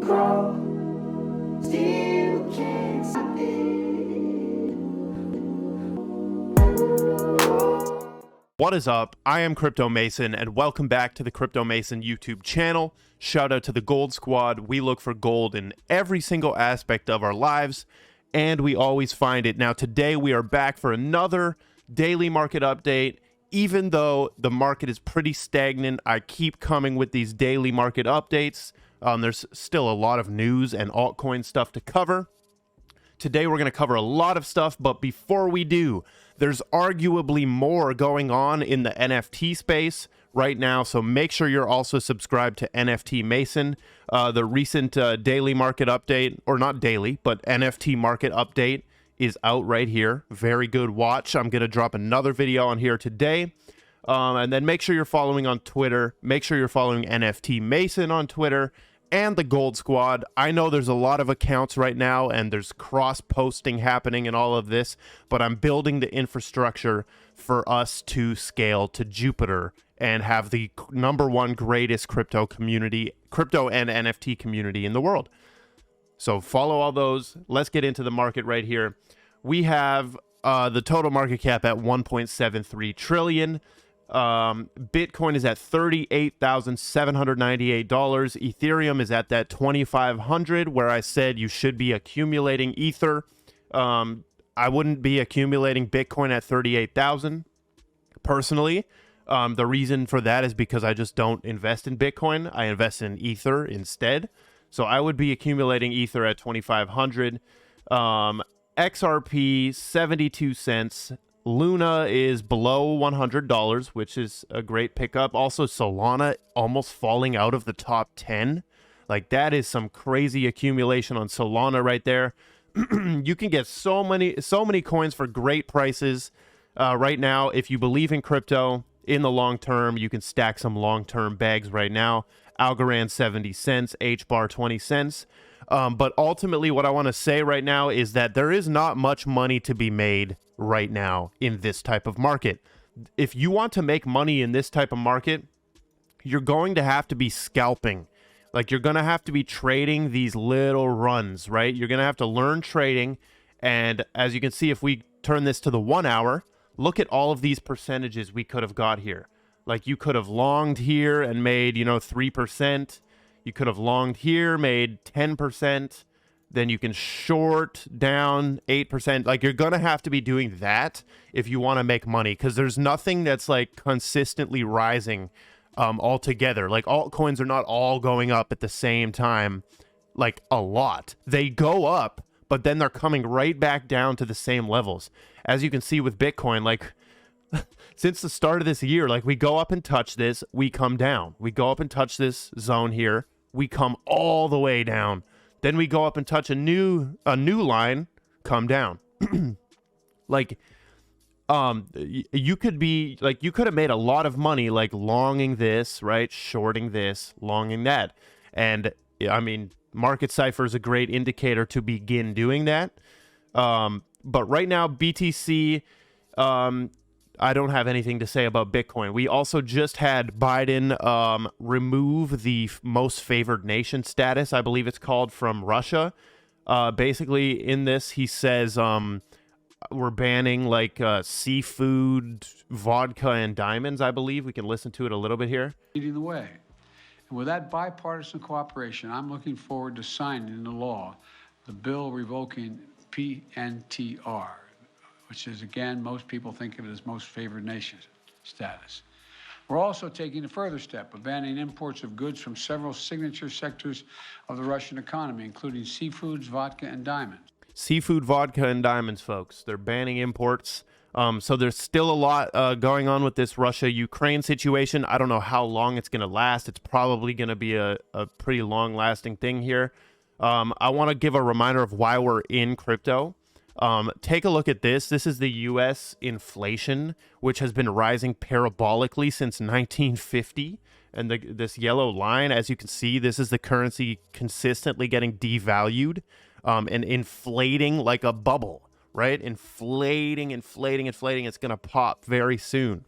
grow, still can't stop it. What is up? I am Crypto Mason, and welcome back to the Crypto Mason YouTube channel. Shout out to the Gold Squad. We look for gold in every single aspect of our lives, and we always find it. Now, today we are back for another daily market update. Even though the market is pretty stagnant, I keep coming with these daily market updates. There's still a lot of news and altcoin stuff to cover. Today we're going to cover a lot of stuff, but before we do, there's arguably more going on in the NFT space right now, so make sure you're also subscribed to NFT Mason. The recent daily market update, or not daily, but NFT market update is out right here. Very good watch. I'm going to drop another video on here today. And then make sure you're following on Twitter. Make sure you're following NFT Mason on Twitter and the Gold Squad. I know there's a lot of accounts right now and there's cross-posting happening and all of this, but I'm building the infrastructure for us to scale to Jupiter and have the #1 greatest crypto community, crypto and NFT community in the world. So follow all those. Let's get into the market right here. We have the total market cap at 1.73 trillion. Bitcoin is at $38,798. Ethereum is at that 2,500 where I said you should be accumulating Ether. I wouldn't be accumulating Bitcoin at 38,000 personally. The reason for that is because I just don't invest in Bitcoin. I invest in Ether instead. So I would be accumulating Ether at 2,500. XRP 72 cents. Luna is below $100, which is a great pickup. Also, Solana almost falling out of the top 10. Like, that is some crazy accumulation on Solana right there. You can get so many coins for great prices right now. If you believe in crypto in the long term, you can stack some long-term bags right now. Algorand 70 cents, Hbar 20 cents. But ultimately, what I want to say right now is that there is not much money to be made right now in this type of market. If you want to make money in this type of market, you're going to have to be scalping. Like, you're going to have to be trading these little runs, right? You're going to have to learn trading. And as you can see, if we turn this to the 1 hour, look at all of these percentages we could have got here. Like, you could have longed here and made, 3%. You could have longed here, made 10%. Then you can short down 8%. Like, you're going to have to be doing that if you want to make money, because there's nothing that's like consistently rising altogether. Like, altcoins are not all going up at the same time, like a lot. They go up, but then they're coming right back down to the same levels. As you can see with Bitcoin, like, since the start of this year, like, we go up and touch this, we come down. We go up and touch this zone here, we come all the way down. Then we go up and touch a new line, come down. Like, you could have made a lot of money, like, longing this, right? Shorting this, longing that. And I mean, Market Cypher is a great indicator to begin doing that. But right now, BTC, I don't have anything to say about Bitcoin. We also just had Biden remove the most favored nation status, I believe it's called, from Russia. Basically, in this, he says we're banning, like, seafood, vodka, and diamonds, I believe. We can listen to it a little bit here. Leading the way. And with that bipartisan cooperation, I'm looking forward to signing into law the bill revoking PNTR, which is, again, most people think of it as most favored nation status. We're also taking a further step of banning imports of goods from several signature sectors of the Russian economy, including seafoods, vodka, and diamonds. Seafood, vodka, and diamonds, folks. They're banning imports. So there's still a lot going on with this Russia-Ukraine situation. I don't know how long it's going to last. It's probably going to be a pretty long-lasting thing here. I want to give a reminder of why we're in crypto. Take a look at this. This is the U.S. inflation, which has been rising parabolically since 1950. And this yellow line, as you can see, this is the currency consistently getting devalued and inflating like a bubble, right? Inflating. It's going to pop very soon.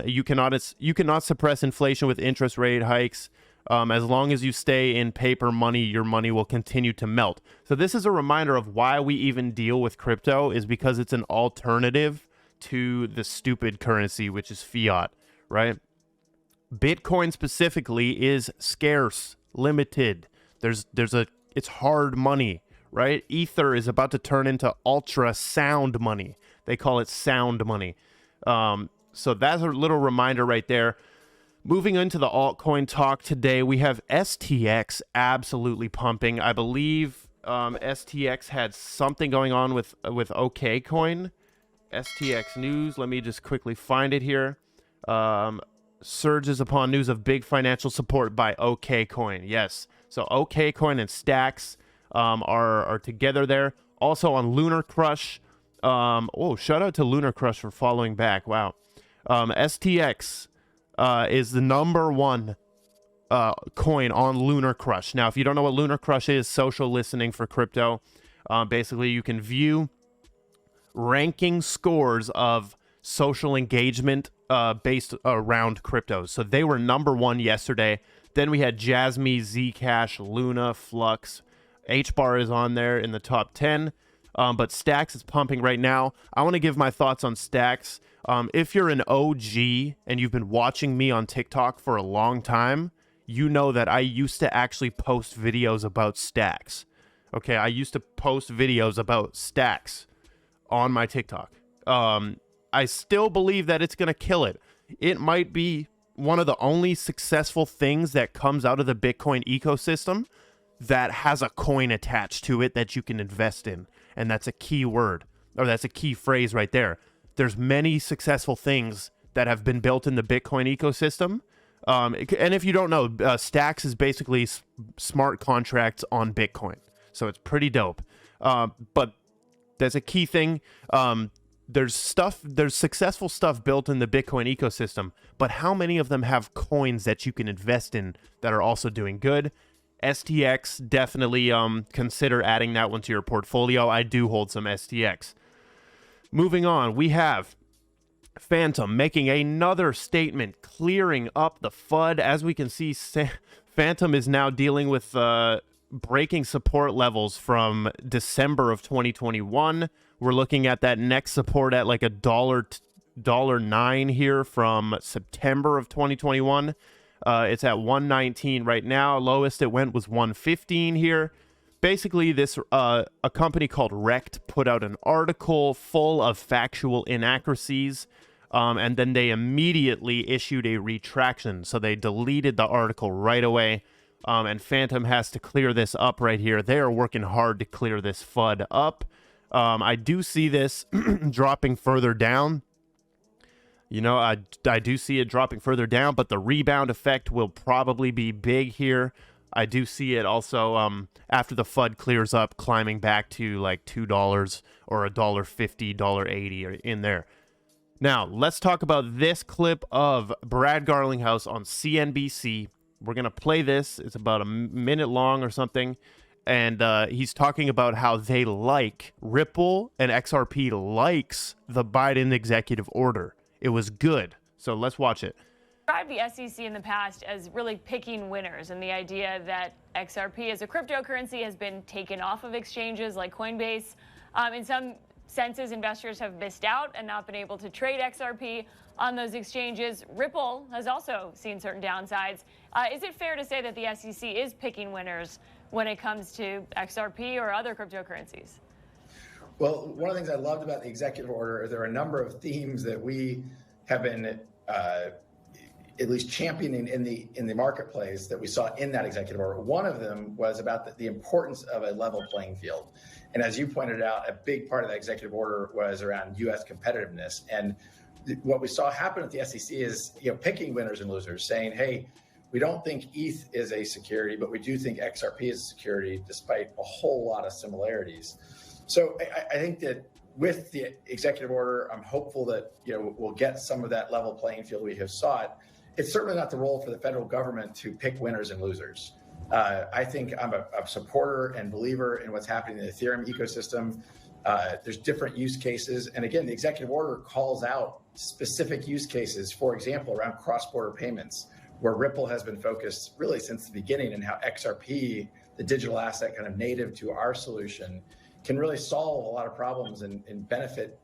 You cannot suppress inflation with interest rate hikes. As long as you stay in paper money, your money will continue to melt. So this is a reminder of why we even deal with crypto, is because it's an alternative to the stupid currency, which is fiat, right? Bitcoin specifically is scarce, limited. It's hard money, right? Ether is about to turn into ultra sound money. They call it sound money. So that's a little reminder right there. Moving into the altcoin talk today, we have STX absolutely pumping. I believe STX had something going on with OKCoin. STX news. Let me just quickly find it here. Surges upon news of big financial support by OKCoin. Yes. So OKCoin and Stacks are together there. Also on Lunar Crush. Shout out to Lunar Crush for following back. Wow. STX is the #1 coin on Lunar Crush. Now, if you don't know what Lunar Crush is, social listening for crypto. Basically, you can view ranking scores of social engagement based around cryptos. So they were #1 yesterday. Then we had Jasmy, Zcash, Luna, Flux. Hbar is on there in the top 10. But Stacks is pumping right now. I want to give my thoughts on Stacks. If you're an OG and you've been watching me on TikTok for a long time, you know that I used to actually post videos about Stacks. Okay, I used to post videos about Stacks on my TikTok. I still believe that it's going to kill it. It might be one of the only successful things that comes out of the Bitcoin ecosystem that has a coin attached to it that you can invest in. And that's a key word, or that's a key phrase right there. There's many successful things that have been built in the Bitcoin ecosystem. And if you don't know, Stacks is basically smart contracts on Bitcoin. So it's pretty dope. But that's a key thing. There's successful stuff built in the Bitcoin ecosystem, but how many of them have coins that you can invest in that are also doing good? STX, definitely consider adding that one to your portfolio. I do hold some STX. Moving on, we have Fantom making another statement, clearing up the FUD. As we can see, Fantom is now dealing with breaking support levels from December of 2021. We're looking at that next support at like $1.09 here from September of 2021. It's at 119 right now. Lowest it went was 115 here. Basically, this a company called Rect put out an article full of factual inaccuracies, and then they immediately issued a retraction. So they deleted the article right away, and Fantom has to clear this up right here. They are working hard to clear this FUD up. I do see this dropping further down. You know, I do see it dropping further down, but the rebound effect will probably be big here. I do see it also, after the FUD clears up, climbing back to like $2 or $1.50, $1.80 or in there. Now, let's talk about this clip of Brad Garlinghouse on CNBC. We're going to play this. It's about a minute long or something. And he's talking about how they like, Ripple and XRP likes the Biden executive order. It was good. So let's watch it. Described the SEC in the past as really picking winners, and the idea that XRP as a cryptocurrency has been taken off of exchanges like Coinbase. In some senses, investors have missed out and not been able to trade XRP on those exchanges. Ripple has also seen certain downsides. Is it fair to say that the SEC is picking winners when it comes to XRP or other cryptocurrencies? Well, one of the things I loved about the executive order is there are a number of themes that we have been at least championing in the marketplace that we saw in that executive order. One of them was about the importance of a level playing field. And as you pointed out, a big part of that executive order was around U.S. competitiveness. And what we saw happen at the SEC is, picking winners and losers, saying, hey, we don't think ETH is a security, but we do think XRP is a security, despite a whole lot of similarities. So I think that with the executive order, I'm hopeful that we'll get some of that level playing field we have sought. It's certainly not the role for the federal government to pick winners and losers. I think I'm a supporter and believer in what's happening in the Ethereum ecosystem. There's different use cases. And again, the executive order calls out specific use cases, for example, around cross-border payments, where Ripple has been focused really since the beginning, and how XRP, the digital asset kind of native to our solution, can really solve a lot of problems and benefit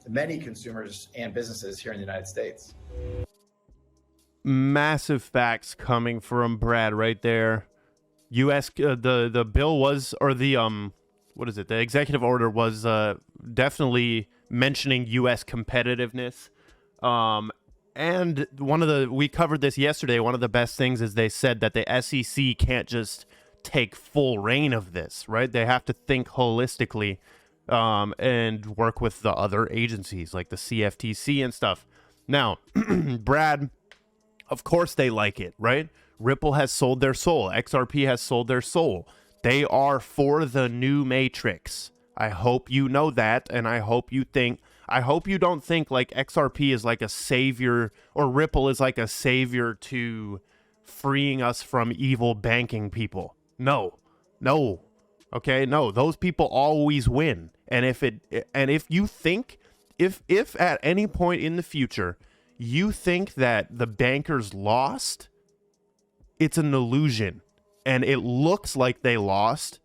many consumers and businesses here in the United States. Massive facts coming from Brad right there. U.S. The bill was, or the what is it? The executive order was definitely mentioning U.S. competitiveness. And we covered this yesterday. One of the best things is they said that the SEC can't just take full reign of this, right? They have to think holistically and work with the other agencies like the CFTC and stuff. Now, Brad, of course they like it, right? Ripple has sold their soul. XRP has sold their soul. They are for the new matrix. I hope you know that, and I hope you don't think like XRP is like a savior, or Ripple is like a savior to freeing us from evil banking people. No. Okay, no, those people always win. And if you think, if at any point in the future you think that the bankers lost, it's an illusion. And it looks like they lost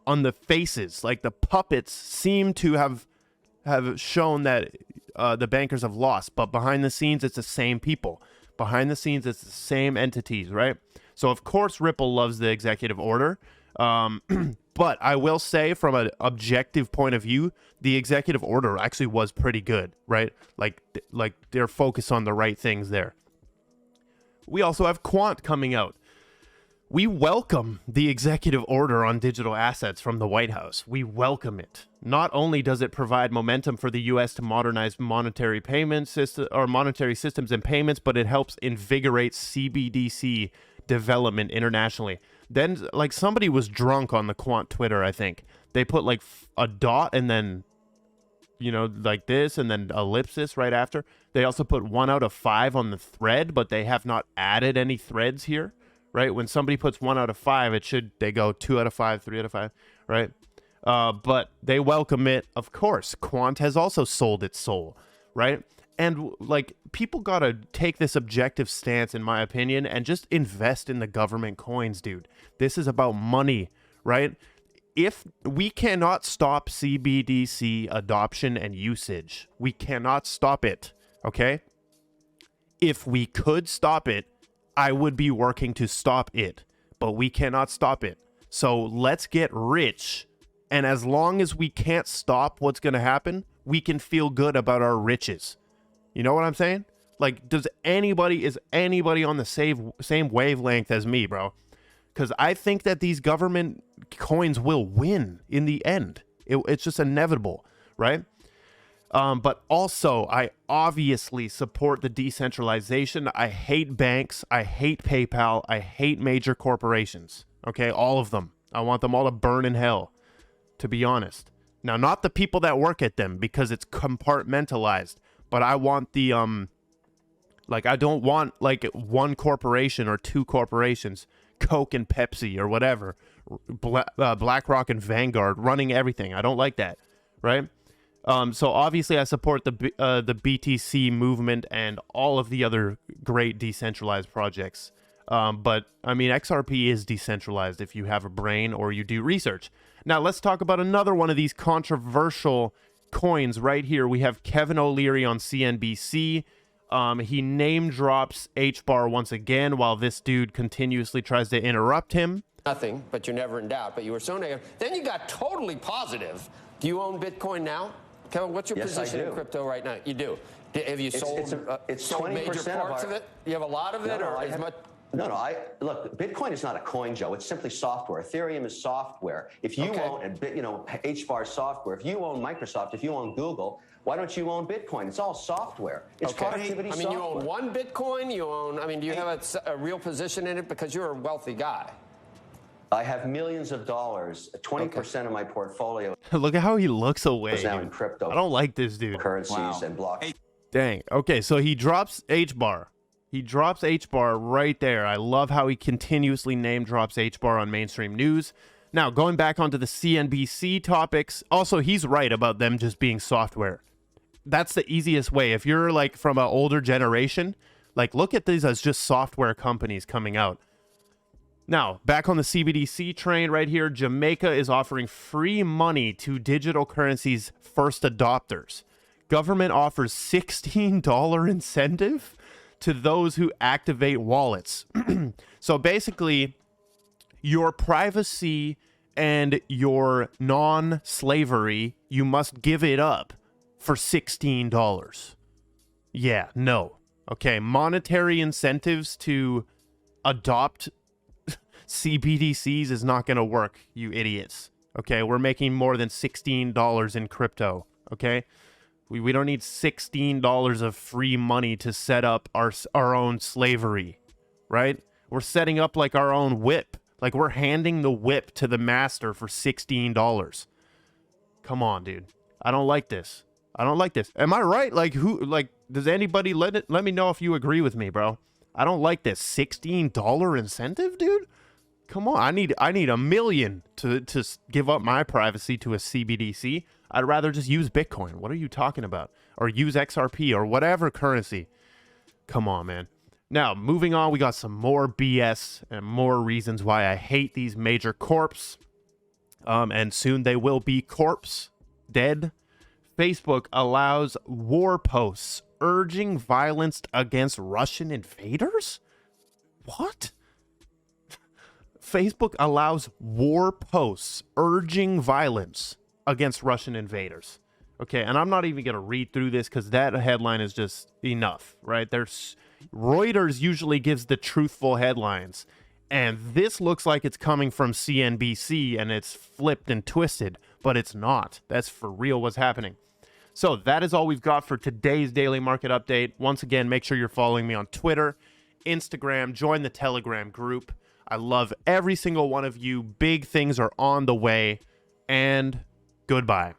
on the faces. Like the puppets seem to have shown that the bankers have lost. But behind the scenes, it's the same people. Behind the scenes, it's the same entities, right? So, of course, Ripple loves the executive order. But I will say, from an objective point of view, the executive order actually was pretty good, right? Like they're focused on the right things there. We also have Quant coming out. We welcome the executive order on digital assets from the White House. We welcome it. Not only does it provide momentum for the U.S. to modernize monetary payment system or monetary systems and payments, but it helps invigorate CBDC development internationally. Then, like, somebody was drunk on the Quant Twitter, I think. They put like a dot and then, like this, and then ellipsis right after. They also put 1 out of 5 on the thread, but they have not added any threads here, right? When somebody puts 1 out of 5, they go 2 out of 5, 3 out of 5, right? But they welcome it, of course. Quant has also sold its soul, right? And like, people gotta take this objective stance, in my opinion, and just invest in the government coins, dude. This is about money, right? If we cannot stop CBDC adoption and usage, we cannot stop it, okay? If we could stop it, I would be working to stop it, but we cannot stop it. So let's get rich. And as long as we can't stop what's going to happen, we can feel good about our riches. You know what I'm saying? Like, is anybody on the same wavelength as me, bro? Because I think that these government coins will win in the end. It's just inevitable, right? But also, I obviously support the decentralization. I hate banks. I hate PayPal. I hate major corporations. Okay, all of them. I want them all to burn in hell, to be honest. Now, not the people that work at them, because it's compartmentalized. But I want the, I don't want, like, one corporation or two corporations, Coke and Pepsi or whatever, BlackRock and Vanguard running everything. I don't like that, right? So obviously I support the BTC movement and all of the other great decentralized projects. But, I mean, XRP is decentralized if you have a brain or you do research. Now, let's talk about another one of these controversial coins right here. We have Kevin O'Leary on CNBC. He name drops Hbar once again while this dude continuously tries to interrupt him. Nothing, but you're never in doubt. But you were so negative. Then you got totally positive. Do you own Bitcoin now? Kevin, what's your position in crypto right now? You do. Have you sold, it's sold 20% major parts of it? You have a lot of it, or as much? Look, Bitcoin is not a coin, Joe. It's simply software. Ethereum is software. If you own, Hbar software, if you own Microsoft, if you own Google, why don't you own Bitcoin? It's all software. It's productivity software. You own one Bitcoin? Do you have a real position in it? Because you're a wealthy guy. I have millions of dollars, 20% of my portfolio. Look at how he looks away. Is now in crypto. I don't like this dude. Currencies and blockchain. Dang. Okay, so he drops Hbar. He drops Hbar right there. I love how he continuously name drops Hbar on mainstream news. Now, going back onto the CNBC topics, also, he's right about them just being software. That's the easiest way. If you're like from an older generation, Like, look at these as just software companies coming out. Now, back on the CBDC train right here, Jamaica is offering free money to digital currencies first adopters. Government offers $16 incentive to those who activate wallets. So basically, your privacy and your non-slavery, you must give it up for $16. Yeah, no. Okay, monetary incentives to adopt CBDCs is not going to work, you idiots. Okay, we're making more than $16 in crypto, okay? We don't need $16 of free money to set up our own slavery, right? We're setting up like our own whip. Like, we're handing the whip to the master for $16. Come on, dude. I don't like this. I don't like this. Am I right? Like, does anybody let me know if you agree with me, bro? I don't like this $16 incentive, dude. Come on, I need $1 million to give up my privacy to a CBDC. I'd rather just use Bitcoin. What are you talking about? Or use XRP or whatever currency. Come on, man. Now, moving on, we got some more BS and more reasons why I hate these major corps. And soon they will be corpse dead. Facebook allows war posts urging violence against Russian invaders? What? Facebook allows war posts urging violence against Russian invaders. Okay, and I'm not even going to read through this because that headline is just enough, right? Reuters usually gives the truthful headlines, and this looks like it's coming from CNBC, and it's flipped and twisted, but it's not. That's for real what's happening. So that is all we've got for today's daily market update. Once again, make sure you're following me on Twitter, Instagram, join the Telegram group. I love every single one of you. Big things are on the way, and goodbye.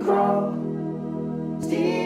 Crawl, steal.